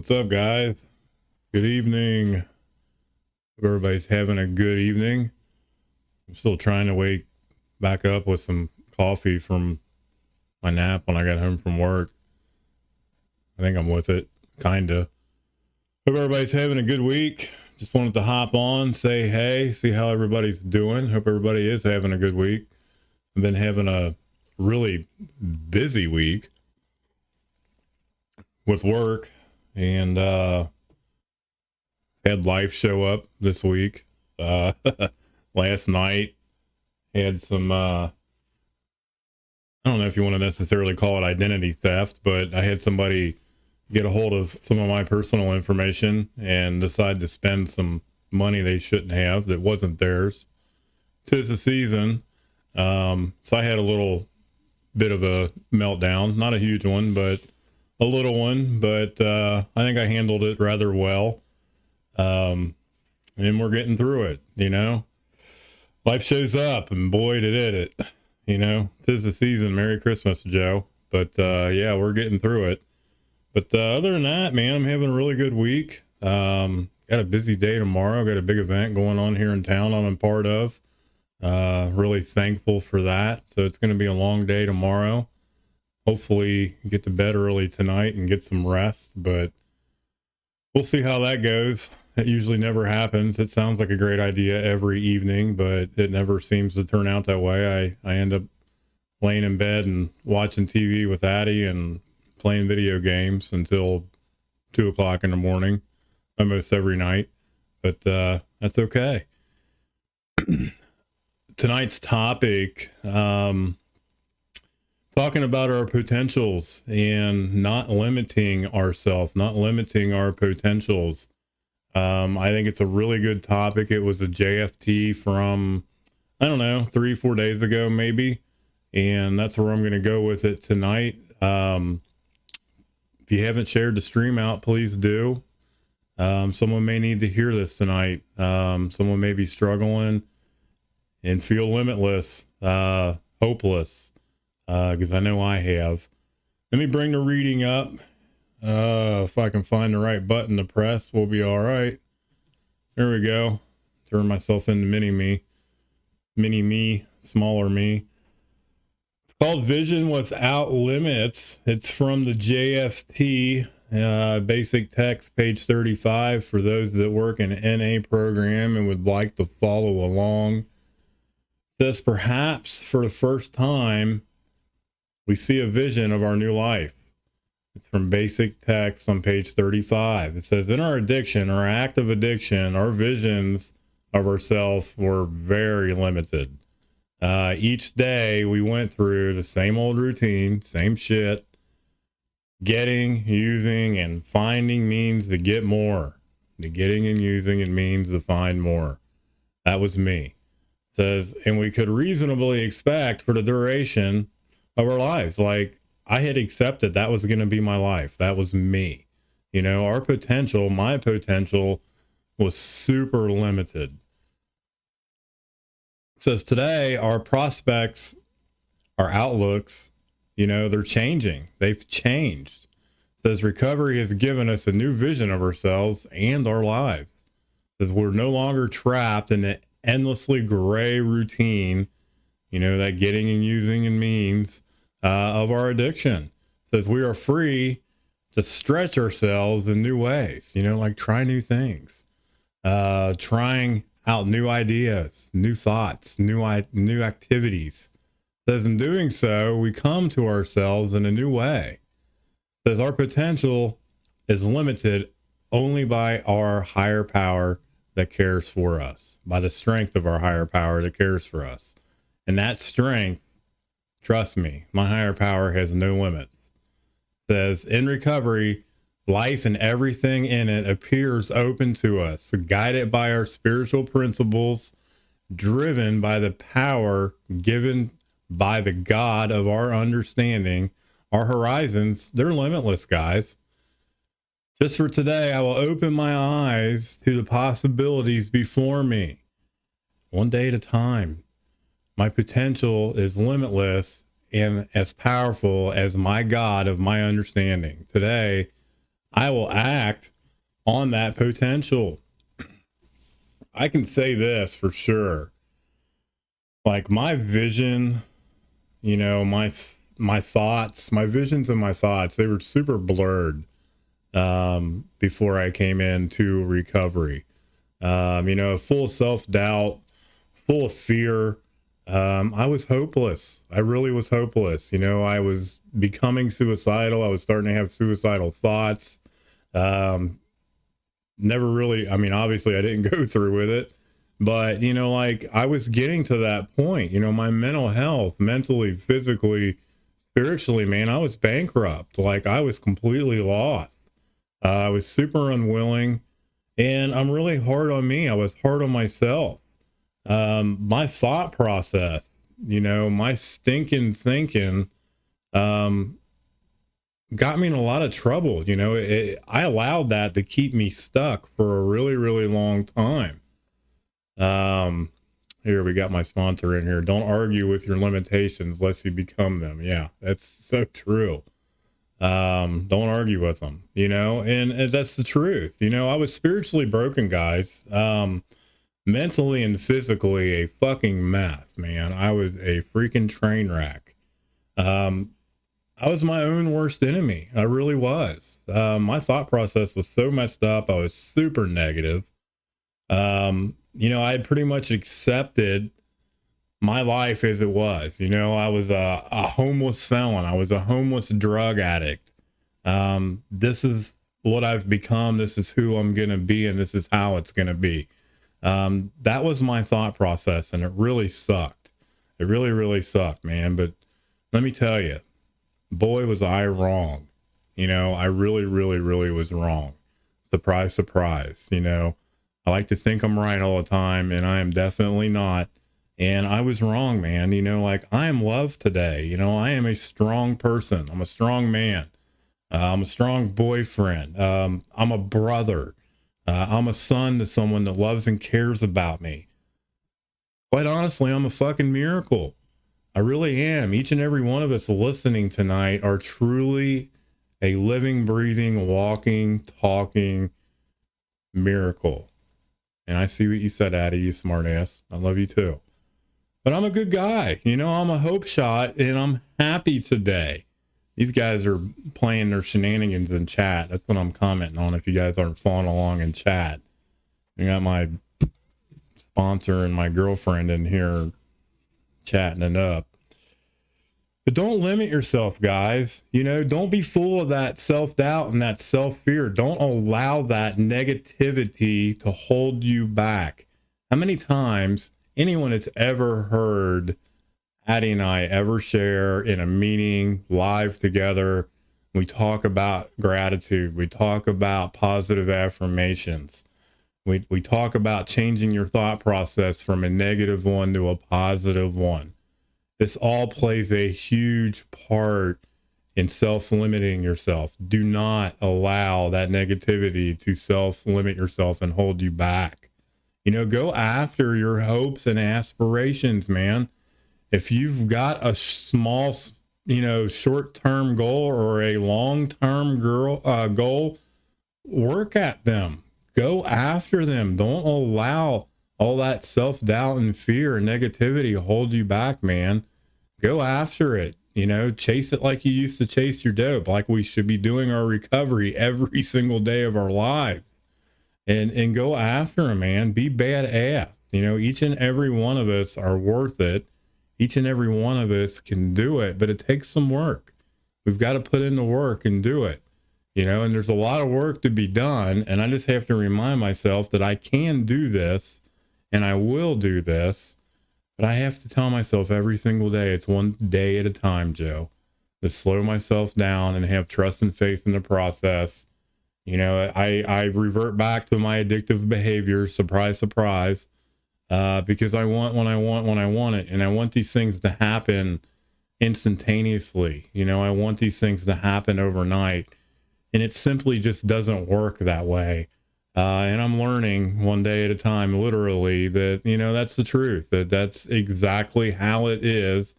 What's up, guys? Good evening. Hope everybody's having a good evening. I'm still trying to wake back up with some coffee from my nap when I got home from work. I think I'm with it, kinda. Hope everybody's having a good week. Just wanted to hop on, say hey, see how everybody's doing. Hope everybody is having a good week. I've been having a really busy week with work and had life show up this week. Last night had some I don't know if you want to necessarily call it identity theft, but I had somebody get a hold of some of my personal information and decide to spend some money they shouldn't have that wasn't theirs. 'Tis the season. So I had a little bit of a meltdown, not a huge one, but a little one, but I think I handled it rather well. And we're getting through it, Life shows up, and boy, did it. 'Tis the season. Merry Christmas, Joe. But yeah, we're getting through it. But other than that, man, I'm having a really good week. Got a busy day tomorrow. Got a big event going on here in town I'm a part of. Really thankful for that. So it's going to be a long day tomorrow. Hopefully get to bed early tonight and get some rest, but we'll see how that goes. It usually never happens. It sounds like a great idea every evening, but it never seems to turn out that way. I end up laying in bed and watching TV with Addie and playing video games until 2 o'clock in the morning, almost every night, but that's okay. Tonight's topic, talking about our potentials and not limiting ourselves, not limiting our potentials. I think it's a really good topic. It was a JFT from, I don't know, 3-4 days ago, maybe. And that's where I'm going to go with it tonight. If you haven't shared the stream out, please do. Someone may need to hear this tonight. Someone may be struggling and feel limitless, hopeless, because I know I have. Let me bring the reading up. If I can find the right button to press, we'll be all right. There we go. Turn myself into mini me, smaller me. It's called Vision Without Limits. It's from the JFT, basic text, page 35, for those that work in an NA program and would like to follow along. It says, perhaps for the first time, we see a vision of our new life. It's from basic text on page 35. It says, in our addiction, our active addiction, our visions of ourselves were very limited. Each day we went through the same old routine, same shit, getting, using, and finding means to get more. The getting and using and means to find more. That was me. It says, and we could reasonably expect for the duration of our lives, like, I had accepted that was going to be my life. That was me. Our potential, my potential was super limited. It says today, our prospects, our outlooks, they're changing. They've changed. It says recovery has given us a new vision of ourselves and our lives. It says we're no longer trapped in the endlessly gray routine, that getting and using and means of our addiction. It says we are free to stretch ourselves in new ways, like try new things, trying out new ideas, new thoughts, new activities. It says in doing so, we come to ourselves in a new way. It says our potential is limited only by our higher power that cares for us, by the strength of our higher power that cares for us. And that strength, trust me, my higher power has no limits. It says, in recovery, life and everything in it appears open to us, guided by our spiritual principles, driven by the power given by the God of our understanding. Our horizons, they're limitless, guys. Just for today, I will open my eyes to the possibilities before me, one day at a time. My potential is limitless and as powerful as my God of my understanding. Today, I will act on that potential. I can say this for sure. Like my vision, my thoughts, my visions and my thoughts, they were super blurred before I came into recovery. Full of self-doubt, full of fear. I was hopeless. I really was hopeless. I was becoming suicidal. I was starting to have suicidal thoughts. Never really, obviously I didn't go through with it, but, like I was getting to that point, my mental health, mentally, physically, spiritually, man, I was bankrupt. Like I was completely lost. I was super unwilling, and I'm really hard on me. I was hard on myself. My thought process, my stinking thinking, um, got me in a lot of trouble. I allowed that to keep me stuck for a really, really long time. Um, Here we got my sponsor in here. Don't argue with your limitations lest you become them. Yeah, that's so true. Don't argue with them, and that's the truth. I was spiritually broken, guys. Mentally and physically a fucking mess, man. I was a freaking train wreck. Um, I was my own worst enemy. I really was. My thought process was so messed up. I was super negative. I had pretty much accepted my life as it was. I was a homeless felon. I was a homeless drug addict. This is what I've become. This is who I'm going to be, and this is how it's going to be. That was my thought process, and it really sucked. It really, really sucked, man. But let me tell you, boy, was I wrong. I really, really, really was wrong. Surprise, surprise. I like to think I'm right all the time, and I am definitely not. And I was wrong, man. Like I am loved today. I am a strong person. I'm a strong man. I'm a strong boyfriend. I'm a brother. I'm a son to someone that loves and cares about me. Quite honestly, I'm a fucking miracle. I really am. Each and every one of us listening tonight are truly a living, breathing, walking, talking miracle. And I see what you said, Addie, you smart ass. I love you too. But I'm a good guy. I'm a hope shot, and I'm happy today. These guys are playing their shenanigans in chat. That's what I'm commenting on if you guys aren't following along in chat. I got my sponsor and my girlfriend in here chatting it up. But don't limit yourself, guys. Don't be full of that self-doubt and that self-fear. Don't allow that negativity to hold you back. How many times anyone that's ever heard Addie and I ever share in a meeting live together, we talk about gratitude. We talk about positive affirmations. We talk about changing your thought process from a negative one to a positive one. This all plays a huge part in self-limiting yourself. Do not allow that negativity to self-limit yourself and hold you back. Go after your hopes and aspirations, man. If you've got a small, short-term goal or a long-term goal, work at them. Go after them. Don't allow all that self-doubt and fear and negativity hold you back, man. Go after it. Chase it like you used to chase your dope, like we should be doing our recovery every single day of our lives. And go after them, man. Be badass. Each and every one of us are worth it. Each and every one of us can do it, but it takes some work. We've got to put in the work and do it. And there's a lot of work to be done. And I just have to remind myself that I can do this and I will do this. But I have to tell myself every single day, it's one day at a time, Joe. To slow myself down and have trust and faith in the process. I revert back to my addictive behavior, surprise, surprise, because I want when I want it. And I want these things to happen instantaneously. I want these things to happen overnight. And it simply just doesn't work that way. And I'm learning one day at a time, literally, that, that's the truth, that's exactly how it is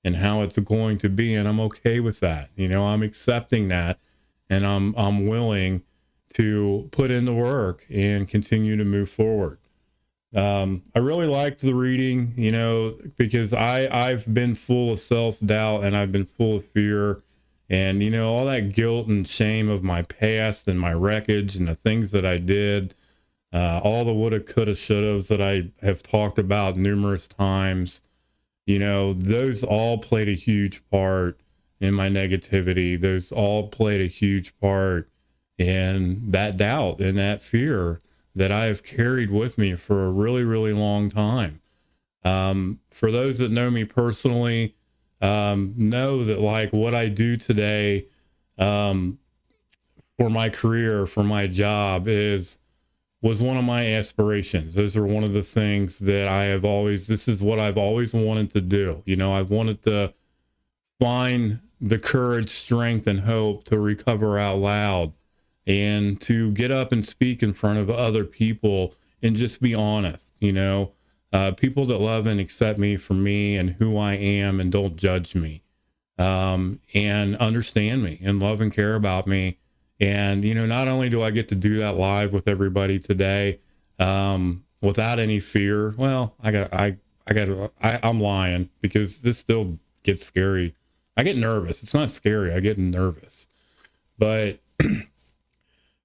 and how it's going to be. And I'm okay with that. I'm accepting that. and I'm willing to put in the work and continue to move forward. I really liked the reading, you know, because I've been full of self-doubt and I've been full of fear and, you know, all that guilt and shame of my past and my wreckage and the things that I did, all the woulda, coulda, shouldas that I have talked about numerous times, you know, those all played a huge part in my negativity. Those all played a huge part in that doubt and that fear that I have carried with me for a really, really long time. For those that know me personally, know that like what I do today, for my career, for my job was one of my aspirations. Those are one of the things that this is what I've always wanted to do. You know, I've wanted to find the courage, strength, and hope to recover out loud and to get up and speak in front of other people and just be honest, you know, people that love and accept me for me and who I am and don't judge me, and understand me and love and care about me. And, you know, not only do I get to do that live with everybody today, without any fear, well, I'm lying because this still gets scary. I get nervous. It's not scary. I get nervous, but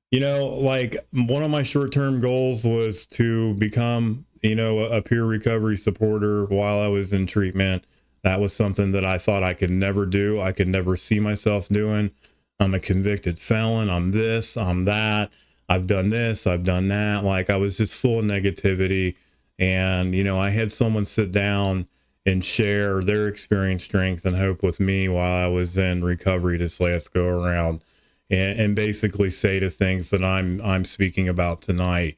you know, like one of my short-term goals was to become, you know, a peer recovery supporter while I was in treatment. That was something that I thought I could never do. I could never see myself doing. I'm a convicted felon. I'm this, I'm that. I've done this, I've done that. Like I was just full of negativity. And, you know, I had someone sit down and share their experience, strength, and hope with me while I was in recovery this last go around. And basically say to things that I'm speaking about tonight,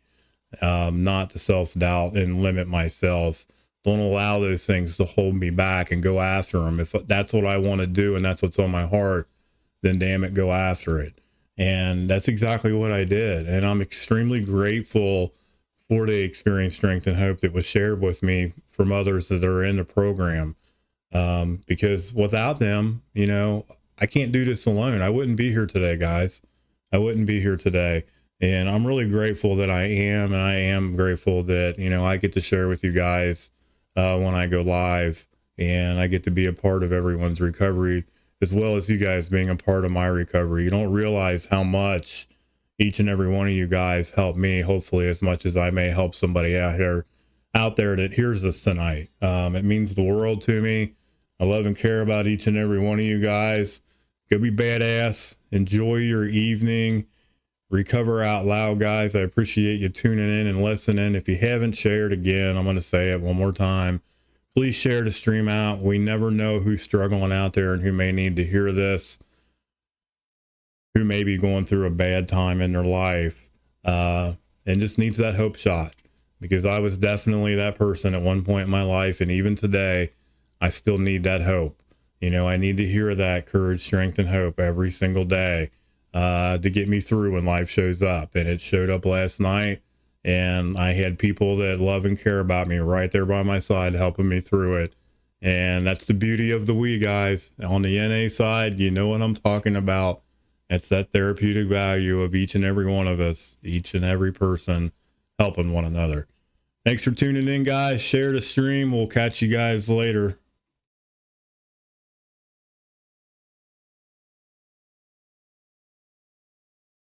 not to self-doubt and limit myself. Don't allow those things to hold me back and go after them. If that's what I want to do and that's what's on my heart, then damn it, go after it. And that's exactly what I did. And I'm extremely grateful for the experience, strength, and hope that was shared with me from others that are in the program. Because without them, you know, I can't do this alone. I wouldn't be here today, guys. I wouldn't be here today. And I'm really grateful that I am. And I am grateful that, you know, I get to share with you guys when I go live and I get to be a part of everyone's recovery, as well as you guys being a part of my recovery. You don't realize how much each and every one of you guys help me, hopefully as much as I may help somebody out there that hears this tonight. It means the world to me. I love and care about each and every one of you guys. Go be badass. Enjoy your evening. Recover out loud, guys. I appreciate you tuning in and listening. If you haven't shared, again, I'm going to say it one more time. Please share the stream out. We never know who's struggling out there and who may need to hear this, who may be going through a bad time in their life, and just needs that hope shot. Because I was definitely that person at one point in my life, and even today, I still need that hope. You know, I need to hear that courage, strength, and hope every single day to get me through when life shows up. And it showed up last night, and I had people that love and care about me right there by my side helping me through it. And that's the beauty of the we, guys. On the NA side, you know what I'm talking about. It's that therapeutic value of each and every one of us, each and every person helping one another. Thanks for tuning in, guys. Share the stream. We'll catch you guys later.